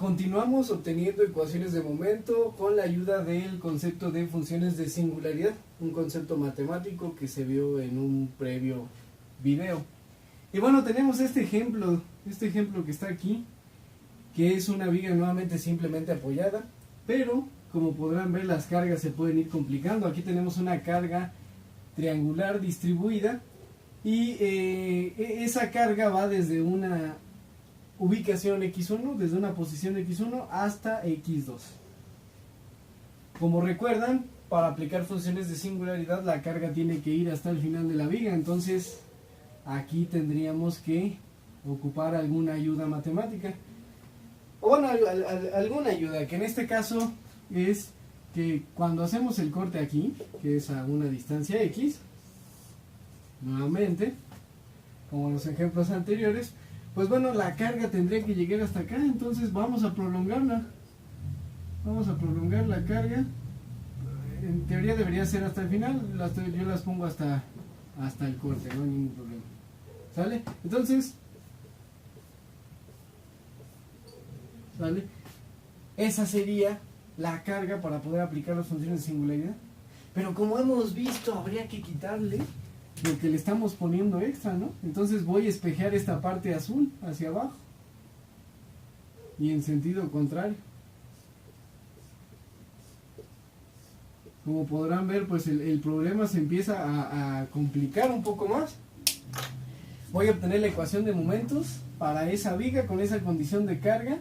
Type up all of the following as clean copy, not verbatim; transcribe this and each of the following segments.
Continuamos obteniendo ecuaciones de momento con la ayuda del concepto de funciones de singularidad, un concepto matemático que se vio en un previo video. Y bueno, tenemos este ejemplo que está aquí, que es una viga nuevamente simplemente apoyada, pero como podrán ver las cargas se pueden ir complicando. Aquí tenemos una carga triangular distribuida y esa carga va desde una ubicación x1, desde una posición x1 hasta x2. Como recuerdan, para aplicar funciones de singularidad la carga tiene que ir hasta el final de la viga, entonces aquí tendríamos que ocupar alguna ayuda matemática, o bueno, alguna ayuda, que en este caso es que cuando hacemos el corte aquí, que es a una distancia x, nuevamente, como en los ejemplos anteriores, pues bueno, la carga tendría que llegar hasta acá, entonces vamos a prolongarla. Vamos a prolongar la carga. En teoría debería ser hasta el final, yo las pongo hasta el corte, no hay ningún problema. ¿Sale? Entonces, ¿sale? Esa sería la carga para poder aplicar las funciones de singularidad. Pero como hemos visto, habría que quitarle lo que le estamos poniendo extra, ¿no? Entonces voy a espejear esta parte azul hacia abajo y en sentido contrario. Como podrán ver, pues el problema se empieza a complicar un poco más. Voy a obtener la ecuación de momentos para esa viga con esa condición de carga,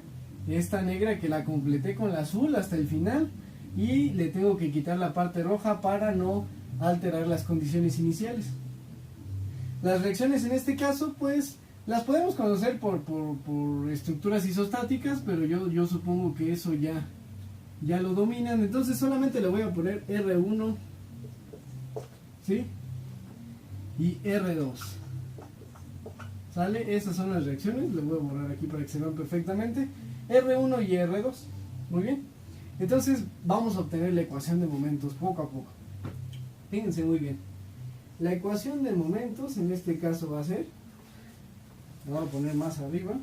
esta negra que la completé con la azul hasta el final, y le tengo que quitar la parte roja para no alterar las condiciones iniciales. Las reacciones en este caso, pues, las podemos conocer por estructuras isostáticas, pero yo supongo que eso ya lo dominan. Entonces solamente le voy a poner R1, ¿sí? Y R2. ¿Sale? Esas son las reacciones. Le voy a borrar aquí para que se vean perfectamente. R1 y R2. Muy bien. Entonces vamos a obtener la ecuación de momentos poco a poco. Fíjense muy bien. La ecuación de momentos en este caso va a ser, lo voy a poner más arriba,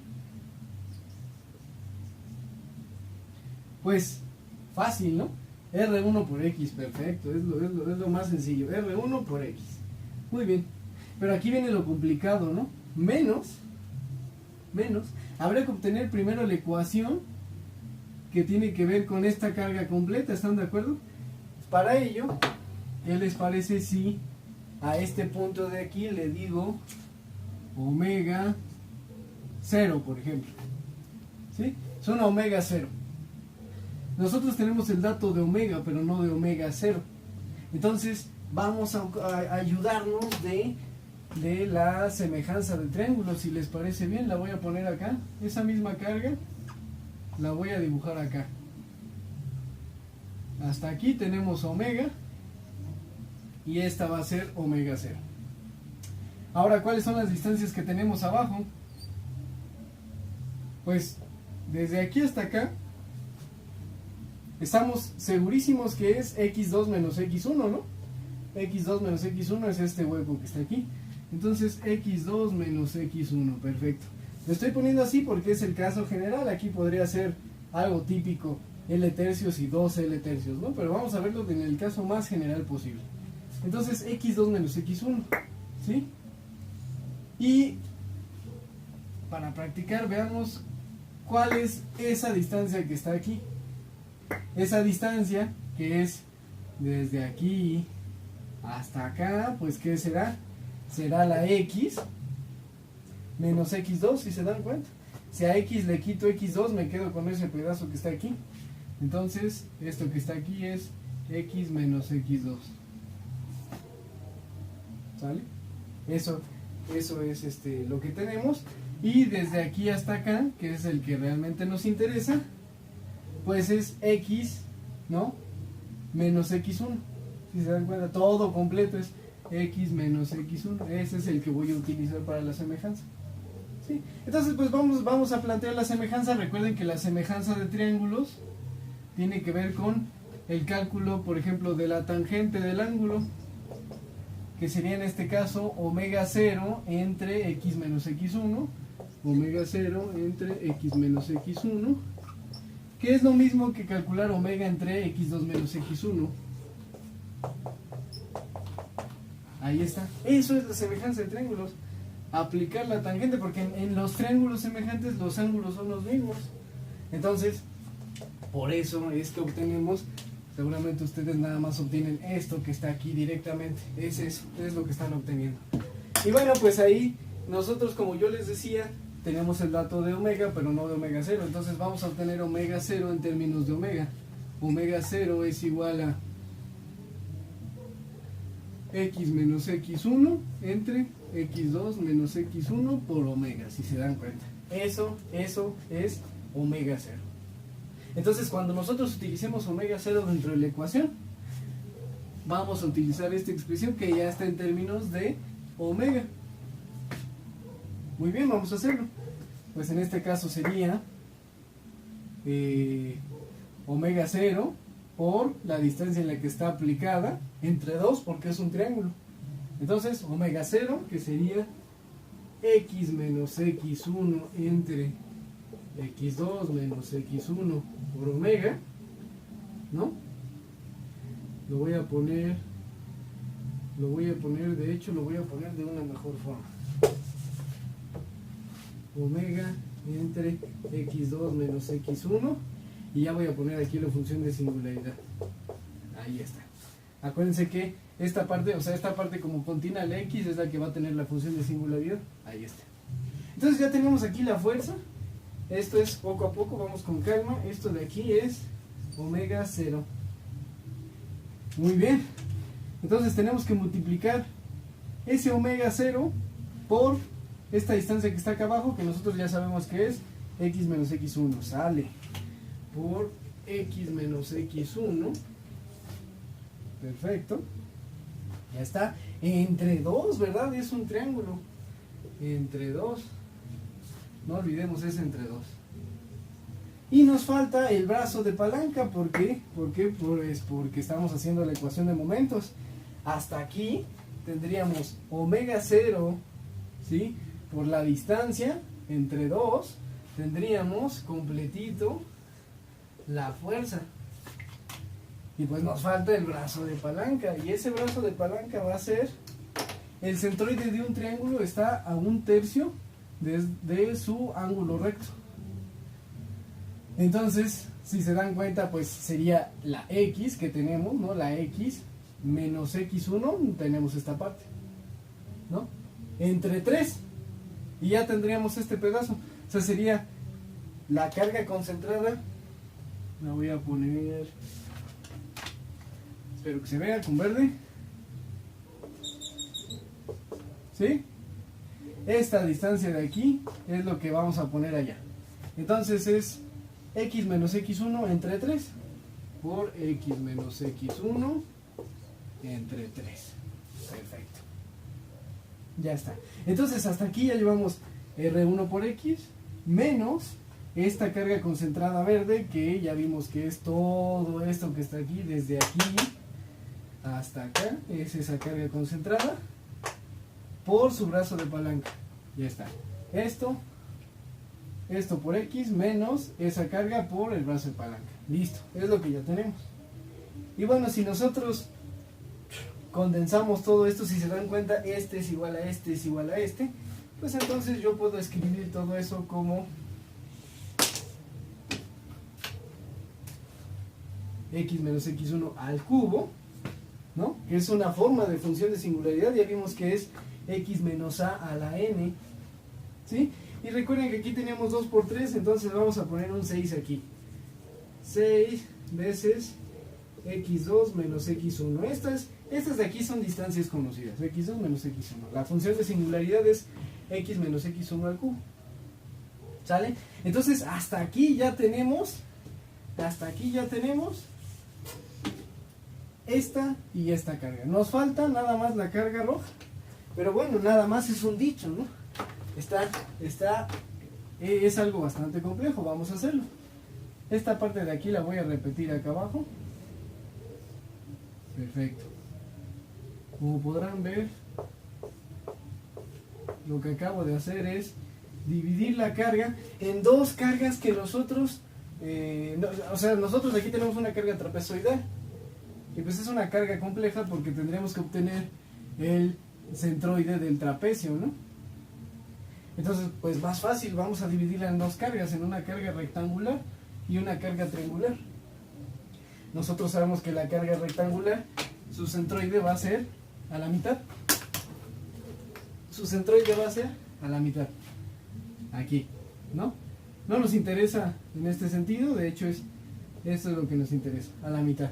pues fácil, ¿no? R1 por X, perfecto, es lo más sencillo, R1 por X. Muy bien, pero aquí viene lo complicado, ¿no? Menos, habrá que obtener primero la ecuación que tiene que ver con esta carga completa, ¿están de acuerdo? Para ello, ¿qué les parece si a este punto de aquí le digo omega 0, por ejemplo? ¿Sí? Son omega 0. Nosotros tenemos el dato de omega, pero no de omega 0. Entonces vamos a ayudarnos de la semejanza del triángulo. Si les parece bien, la voy a poner acá. Esa misma carga la voy a dibujar acá. Hasta aquí tenemos omega. Y esta va a ser omega 0. Ahora, ¿cuáles son las distancias que tenemos abajo? Pues desde aquí hasta acá estamos segurísimos que es x2 menos x1, ¿no? x2 menos x1 es este hueco que está aquí. Entonces x2 menos x1, perfecto. Lo estoy poniendo así porque es el caso general. Aquí podría ser algo típico, L tercios y 2 L tercios, ¿no? Pero vamos a verlo en el caso más general posible. Entonces x2 menos x1, ¿sí? Y para practicar veamos cuál es esa distancia que está aquí. Esa distancia que es desde aquí hasta acá, pues ¿qué será? Será la x menos x2, si se dan cuenta. Si a x le quito x2 me quedo con ese pedazo que está aquí. Entonces esto que está aquí es x menos x2. ¿Sale? Eso es lo que tenemos. Y desde aquí hasta acá, que es el que realmente nos interesa, pues es x, ¿no? Menos x1. Si se dan cuenta, todo completo es x menos x1. Ese es el que voy a utilizar para la semejanza. ¿Sí? Entonces, pues vamos a plantear la semejanza. Recuerden que la semejanza de triángulos tiene que ver con el cálculo, por ejemplo, de la tangente del ángulo, que sería en este caso omega 0 entre x menos x1, omega 0 entre x menos x1, que es lo mismo que calcular omega entre x2 menos x1. Ahí está. Eso es la semejanza de triángulos. Aplicar la tangente, porque en los triángulos semejantes los ángulos son los mismos. Entonces, por eso es que obtenemos, seguramente ustedes nada más obtienen esto que está aquí directamente. Es eso, es lo que están obteniendo. Y bueno, pues ahí nosotros, como yo les decía, tenemos el dato de omega, pero no de omega 0. Entonces vamos a obtener omega 0 en términos de omega. Omega 0 es igual a x menos x1 entre x2 menos x1 por omega, si se dan cuenta. Eso es omega 0. Entonces, cuando nosotros utilicemos omega 0 dentro de la ecuación, vamos a utilizar esta expresión que ya está en términos de omega. Muy bien, vamos a hacerlo. Pues en este caso sería omega 0 por la distancia en la que está aplicada entre 2, porque es un triángulo. Entonces, omega 0, que sería x menos x1 entre x2 menos x1 por omega, ¿no? Lo voy a poner, de hecho lo voy a poner de una mejor forma. Omega entre x2 menos x1, y ya voy a poner aquí la función de singularidad. Ahí está. Acuérdense que esta parte, o sea, esta parte como contiene la x es la que va a tener la función de singularidad. Ahí está. Entonces ya tenemos aquí la fuerza. Esto es poco a poco, vamos con calma. Esto de aquí es omega 0. Muy bien. Entonces tenemos que multiplicar ese omega 0 por esta distancia que está acá abajo, que nosotros ya sabemos que es x menos x1. Sale por x menos x1. Perfecto. Ya está. Entre 2, ¿verdad? Es un triángulo. Entre 2. No olvidemos, es entre 2. Y nos falta el brazo de palanca. ¿Por qué? Pues porque estamos haciendo la ecuación de momentos. Hasta aquí tendríamos omega 0, ¿sí? Por la distancia entre 2, tendríamos completito la fuerza. Y pues nos falta el brazo de palanca. Y ese brazo de palanca va a ser, el centroide de un triángulo está a 1/3 de su ángulo recto. Entonces, si se dan cuenta, pues sería la x que tenemos, ¿no? La x menos x1, tenemos esta parte, ¿no? Entre 3. Y ya tendríamos este pedazo. O sea, sería la carga concentrada. La voy a poner, espero que se vea con verde. ¿Sí? Esta distancia de aquí es lo que vamos a poner allá. Entonces es x menos x1 entre 3 por x menos x1 entre 3. Perfecto. Ya está. Entonces hasta aquí ya llevamos R1 por X menos esta carga concentrada verde, que ya vimos que es todo esto que está aquí, desde aquí hasta acá, es esa carga concentrada, por su brazo de palanca. Ya está. Esto por X menos esa carga por el brazo de palanca. Listo, es lo que ya tenemos. Y bueno, si nosotros condensamos todo esto, si se dan cuenta, este es igual a este, es igual a este, pues entonces yo puedo escribir todo eso como x menos x1 al cubo, ¿no? Que es una forma de función de singularidad. Ya vimos que es x menos a la n, ¿sí? Y recuerden que aquí teníamos 2 por 3, entonces vamos a poner un 6 aquí. 6 veces x2 menos x1. Estas de aquí son distancias conocidas, x2 menos x1. La función de singularidad es x menos x1 al cubo. ¿Sale? Entonces hasta aquí ya tenemos esta y esta carga. Nos falta nada más la carga roja. Pero bueno, nada más es un dicho, ¿no? Es algo bastante complejo. Vamos a hacerlo. Esta parte de aquí la voy a repetir acá abajo. Perfecto. Como podrán ver, lo que acabo de hacer es dividir la carga en dos cargas que nosotros o sea, nosotros aquí tenemos una carga trapezoidal. Y pues es una carga compleja porque tendríamos que obtener el centroide del trapecio, ¿no? Entonces, pues más fácil, vamos a dividirla en dos cargas, en una carga rectangular y una carga triangular. Nosotros sabemos que la carga rectangular, su centroide va a ser a la mitad. Su centroide va a ser a la mitad. Aquí, ¿no? No nos interesa en este sentido, de hecho eso es lo que nos interesa, a la mitad.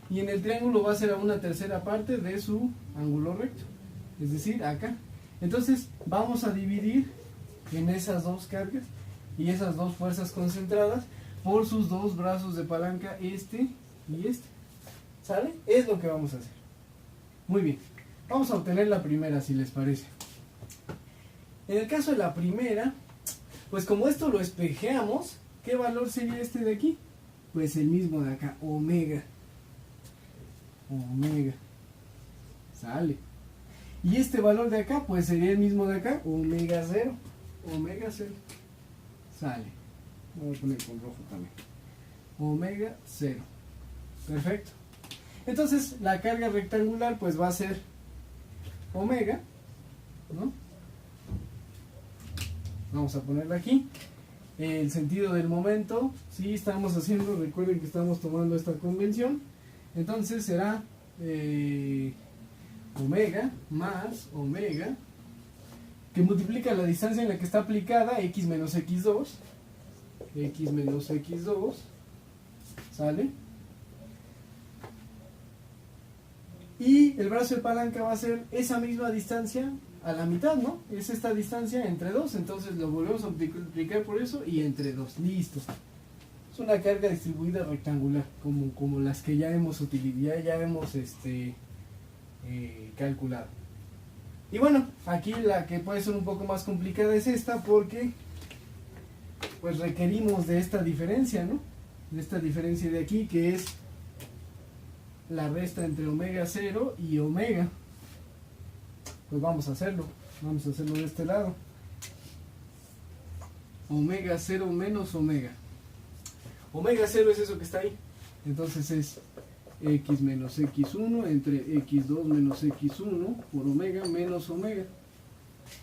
Y en el triángulo va a ser a una tercera parte de su ángulo recto, es decir, acá. Entonces vamos a dividir en esas dos cargas y esas dos fuerzas concentradas por sus dos brazos de palanca, este y este. ¿Sale? Es lo que vamos a hacer. Muy bien, vamos a obtener la primera, si les parece. En el caso de la primera, pues como esto lo espejeamos, ¿qué valor sería este de aquí? Pues el mismo de acá, omega. Omega. Sale. Y este valor de acá, pues sería el mismo de acá, omega 0. Omega 0. Sale. Voy a poner con rojo también. Omega 0. Perfecto. Entonces, la carga rectangular, pues va a ser omega, ¿no? Vamos a ponerla aquí. El sentido del momento, si estamos haciendo, recuerden que estamos tomando esta convención. Entonces será omega más omega, que multiplica la distancia en la que está aplicada, x menos x2. X menos x2. ¿Sale? Y el brazo de palanca va a ser esa misma distancia a la mitad, ¿no? Es esta distancia entre 2, entonces lo volvemos a multiplicar por eso y entre 2. Listo. Es una carga distribuida rectangular, como las que ya hemos utilizado, ya hemos calculado. Y bueno, aquí la que puede ser un poco más complicada es esta, porque pues requerimos de esta diferencia, ¿no? De esta diferencia de aquí, que es la resta entre omega 0 y omega. Pues vamos a hacerlo de este lado. Omega 0 menos omega. Omega 0 es eso que está ahí. Entonces es x menos x1 entre x2 menos x1 por omega menos omega.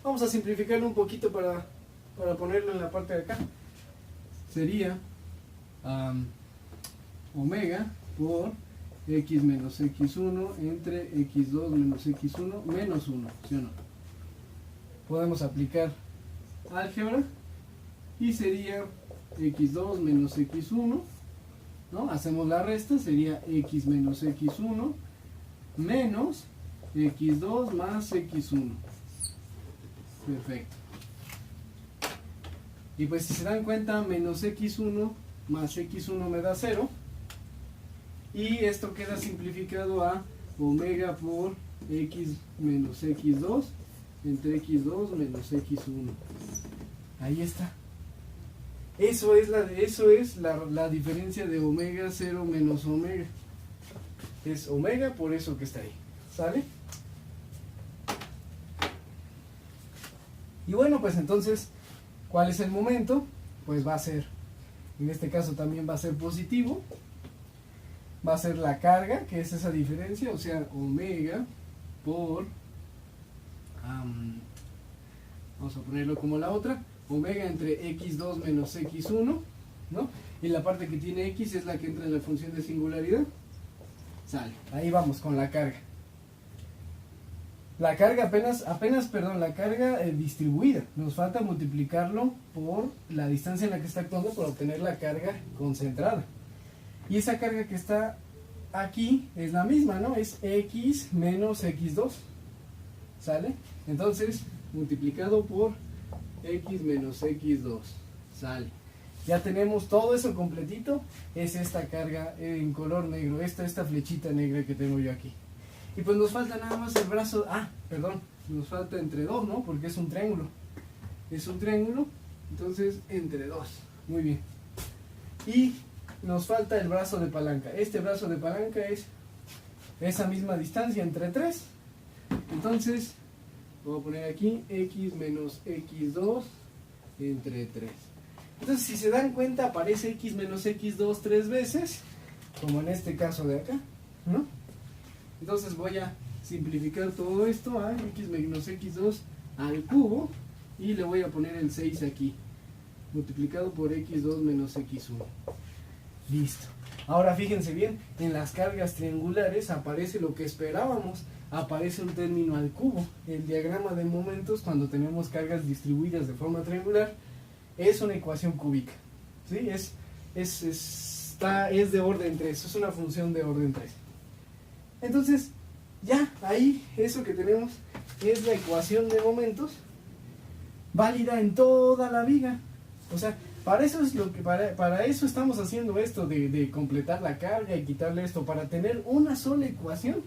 Vamos a simplificarlo un poquito para ponerlo en la parte de acá. Sería omega por x menos x1 entre x2 menos x1 menos 1, ¿sí o no? Podemos aplicar álgebra y sería x2 menos x1, ¿no? Hacemos la resta, sería x menos x1 menos x2 más x1. Perfecto. Y pues si se dan cuenta, menos x1 más x1 me da 0. Y esto queda simplificado a omega por x menos x2 entre x2 menos x1. Ahí está. Eso es la diferencia de omega 0 menos omega. Es omega por eso que está ahí. ¿Sale? Y bueno, pues entonces, ¿cuál es el momento? Pues va a ser, en este caso también va a ser positivo. Va a ser la carga, que es esa diferencia, o sea, omega por, vamos a ponerlo como la otra, omega entre x2 menos x1, ¿no? Y la parte que tiene x es la que entra en la función de singularidad. Sale, ahí vamos con la carga. La carga la carga distribuida. Nos falta multiplicarlo por la distancia en la que está actuando para obtener la carga concentrada. Y esa carga que está aquí es la misma, ¿no? Es x menos x2. ¿Sale? Entonces, multiplicado por x menos x2. Sale. Ya tenemos todo eso completito. Es esta carga en color negro. Esta flechita negra que tengo yo aquí. Y pues nos falta nada más el brazo. Nos falta entre 2, ¿no? Porque es un triángulo. Es un triángulo. Entonces, entre 2. Muy bien. Y nos falta el brazo de palanca. Este brazo de palanca es esa misma distancia entre 3. Entonces, voy a poner aquí x menos x2 entre 3. Entonces, si se dan cuenta, aparece x menos x2 tres veces, como en este caso de acá, ¿no? Entonces voy a simplificar todo esto a x menos x2 al cubo y le voy a poner el 6 aquí, multiplicado por x2 menos x1. Listo. Ahora fíjense bien, en las cargas triangulares aparece lo que esperábamos, aparece un término al cubo. El diagrama de momentos, cuando tenemos cargas distribuidas de forma triangular, es una ecuación cúbica, ¿sí? Es de orden 3, es una función de orden 3. Entonces, ya ahí, eso que tenemos es la ecuación de momentos válida en toda la viga. O sea, para eso es lo que para eso estamos haciendo esto de completar la carga y quitarle esto, para tener una sola ecuación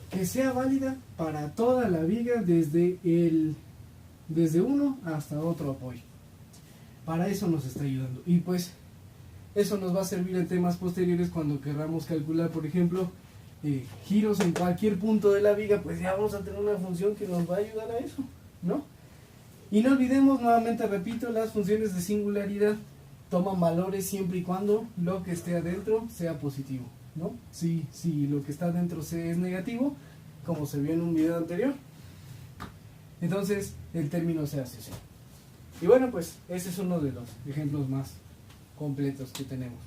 que sea válida para toda la viga desde uno hasta otro apoyo. Para eso nos está ayudando. Y pues eso nos va a servir en temas posteriores cuando querramos calcular, por ejemplo, giros en cualquier punto de la viga, pues ya vamos a tener una función que nos va a ayudar a eso, ¿no? Y no olvidemos, nuevamente repito, las funciones de singularidad toman valores siempre y cuando lo que esté adentro sea positivo, ¿no? Si lo que está adentro es negativo, como se vio en un video anterior, entonces el término se hace cero. Y bueno, pues ese es uno de los ejemplos más completos que tenemos.